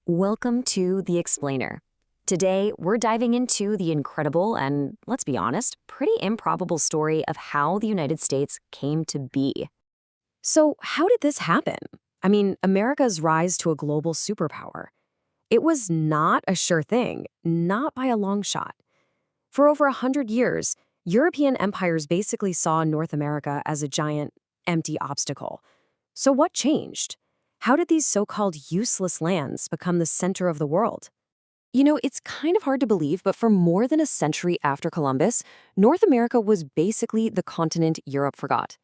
Welcome to The Explainer. Today, we're diving into the incredible and, let's be honest, pretty improbable story of how the United States came to be. So, how did this happen? America's rise to a global superpower. It was not a sure thing, not by a long shot. For over 100 years, European empires basically saw North America as a giant, empty obstacle. So, what changed? How did these so-called useless lands become the center of the world? It's kind of hard to believe, but for more than a century after Columbus, North America was basically the continent Europe forgot.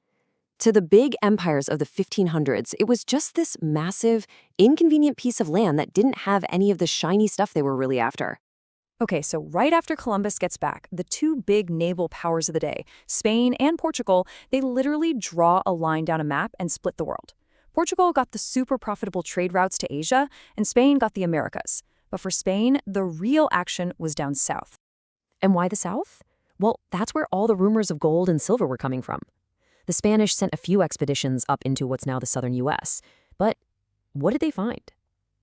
To the big empires of the 1500s, it was just this massive, inconvenient piece of land that didn't have any of the shiny stuff they were really after. Okay, so right after Columbus gets back, the two big naval powers of the day, Spain and Portugal, they literally draw a line down a map and split the world. Portugal got the super profitable trade routes to Asia, and Spain got the Americas. But for Spain, the real action was down south. And why the South? Well, that's where all the rumors of gold and silver were coming from. The Spanish sent a few expeditions up into what's now the southern U.S. But what did they find?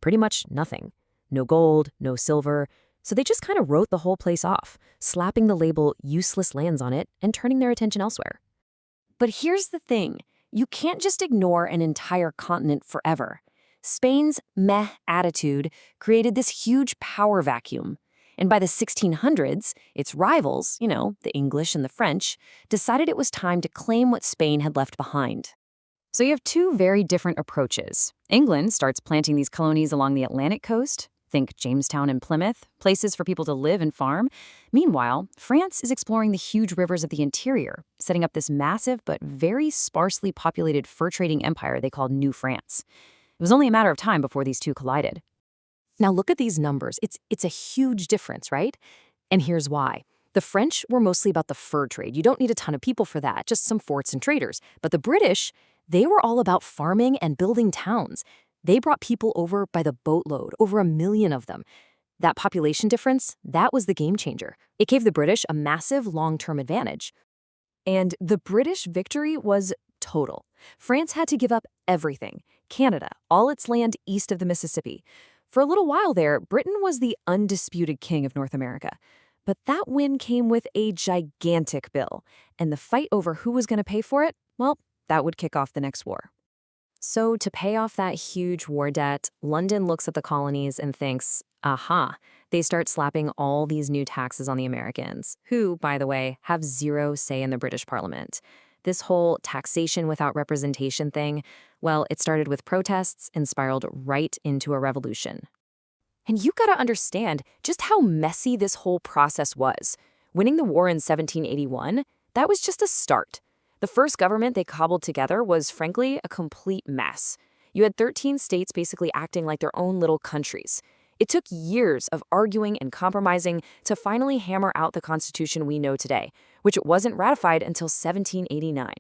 Pretty much nothing. No gold, no silver. So they just kind of wrote the whole place off, slapping the label useless lands on it and turning their attention elsewhere. But here's the thing. You can't just ignore an entire continent forever. Spain's meh attitude created this huge power vacuum. And by the 1600s, its rivals, the English and the French, decided it was time to claim what Spain had left behind. So you have two very different approaches. England starts planting these colonies along the Atlantic coast. Think Jamestown and Plymouth, places for people to live and farm. Meanwhile, France is exploring the huge rivers of the interior, setting up this massive but very sparsely populated fur-trading empire they called New France. It was only a matter of time before these two collided. Now look at these numbers. It's a huge difference, right? And here's why. The French were mostly about the fur trade. You don't need a ton of people for that, just some forts and traders. But the British, they were all about farming and building towns. They brought people over by the boatload, over 1 million of them. That population difference, that was the game changer. It gave the British a massive long-term advantage. And the British victory was total. France had to give up everything. Canada, all its land east of the Mississippi. For a little while there, Britain was the undisputed king of North America. But that win came with a gigantic bill. And the fight over who was going to pay for it, well, that would kick off the next war. So to pay off that huge war debt, London looks at the colonies and thinks, aha, they start slapping all these new taxes on the Americans, who, by the way, have zero say in the British Parliament. This whole taxation without representation thing, well, it started with protests and spiraled right into a revolution. And you gotta understand just how messy this whole process was. Winning the war in 1781, that was just a start. The first government they cobbled together was, frankly, a complete mess. You had 13 states basically acting like their own little countries. It took years of arguing and compromising to finally hammer out the Constitution we know today, which it wasn't ratified until 1789.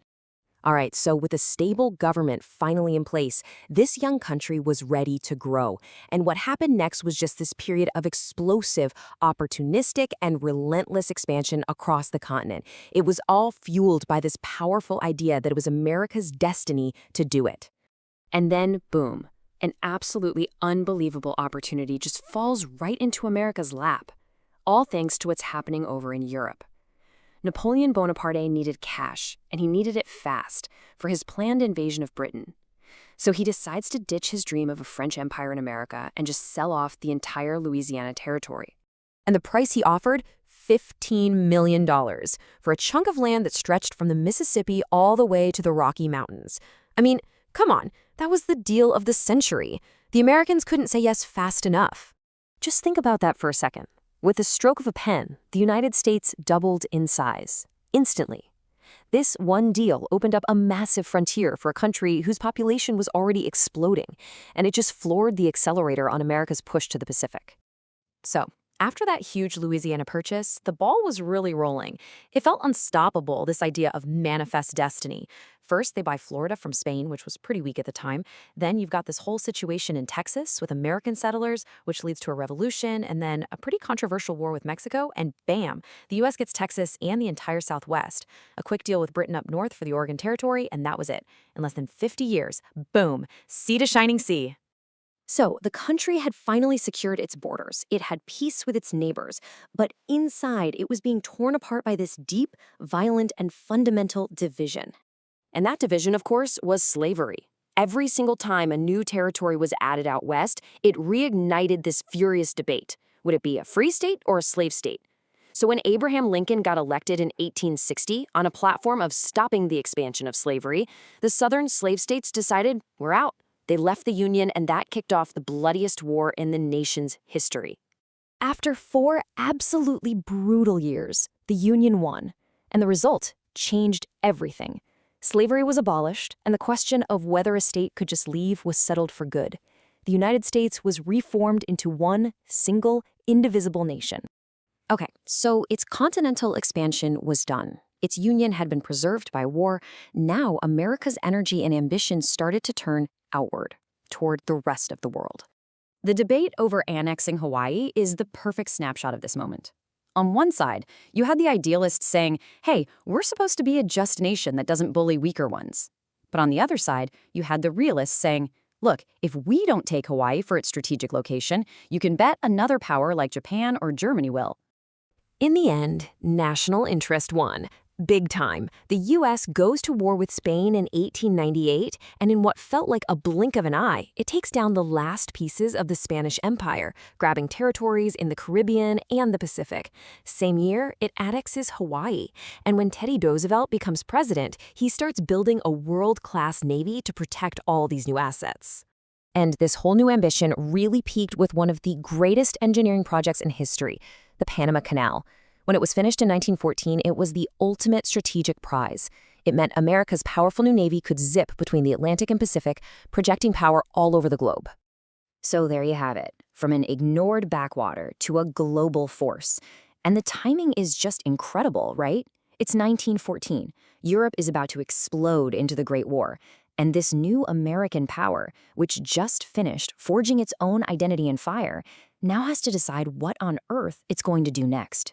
All right, so with a stable government finally in place, this young country was ready to grow. And what happened next was just this period of explosive, opportunistic, and relentless expansion across the continent. It was all fueled by this powerful idea that it was America's destiny to do it. And then, boom, an absolutely unbelievable opportunity just falls right into America's lap, all thanks to what's happening over in Europe. Napoleon Bonaparte needed cash, and he needed it fast, for his planned invasion of Britain. So he decides to ditch his dream of a French empire in America and just sell off the entire Louisiana territory. And the price he offered? $15 million for a chunk of land that stretched from the Mississippi all the way to the Rocky Mountains. Come on, that was the deal of the century. The Americans couldn't say yes fast enough. Just think about that for a second. With the stroke of a pen, the United States doubled in size, instantly. This one deal opened up a massive frontier for a country whose population was already exploding, and it just floored the accelerator on America's push to the Pacific. So, after that huge Louisiana purchase, the ball was really rolling. It felt unstoppable, this idea of manifest destiny. First, they buy Florida from Spain, which was pretty weak at the time. Then you've got this whole situation in Texas with American settlers, which leads to a revolution, and then a pretty controversial war with Mexico, and bam, the U.S. gets Texas and the entire Southwest. A quick deal with Britain up north for the Oregon Territory, and that was it. In less than 50 years, boom, sea to shining sea. So, the country had finally secured its borders. It had peace with its neighbors. But inside, it was being torn apart by this deep, violent, and fundamental division. And that division, of course, was slavery. Every single time a new territory was added out west, it reignited this furious debate. Would it be a free state or a slave state? So when Abraham Lincoln got elected in 1860 on a platform of stopping the expansion of slavery, the southern slave states decided, we're out. They left the Union, and that kicked off the bloodiest war in the nation's history. After 4 absolutely brutal years, the Union won, and the result changed everything. Slavery was abolished, and the question of whether a state could just leave was settled for good. The United States was reformed into one single, indivisible nation. Okay, so its continental expansion was done. Its union had been preserved by war. Now America's energy and ambition started to turn outward, toward the rest of the world. The debate over annexing Hawaii is the perfect snapshot of this moment. On one side, you had the idealists saying, hey, we're supposed to be a just nation that doesn't bully weaker ones. But on the other side, you had the realists saying, look, if we don't take Hawaii for its strategic location, you can bet another power like Japan or Germany will. In the end, national interest won. Big time. The U.S. goes to war with Spain in 1898, and in what felt like a blink of an eye, it takes down the last pieces of the Spanish Empire, grabbing territories in the Caribbean and the Pacific. Same year, it annexes Hawaii, and when Teddy Roosevelt becomes president, he starts building a world-class navy to protect all these new assets. And this whole new ambition really peaked with one of the greatest engineering projects in history, the Panama Canal. When it was finished in 1914, it was the ultimate strategic prize. It meant America's powerful new navy could zip between the Atlantic and Pacific, projecting power all over the globe. So there you have it, from an ignored backwater to a global force. And the timing is just incredible, right? It's 1914. Europe is about to explode into the Great War. And this new American power, which just finished forging its own identity in fire, now has to decide what on earth it's going to do next.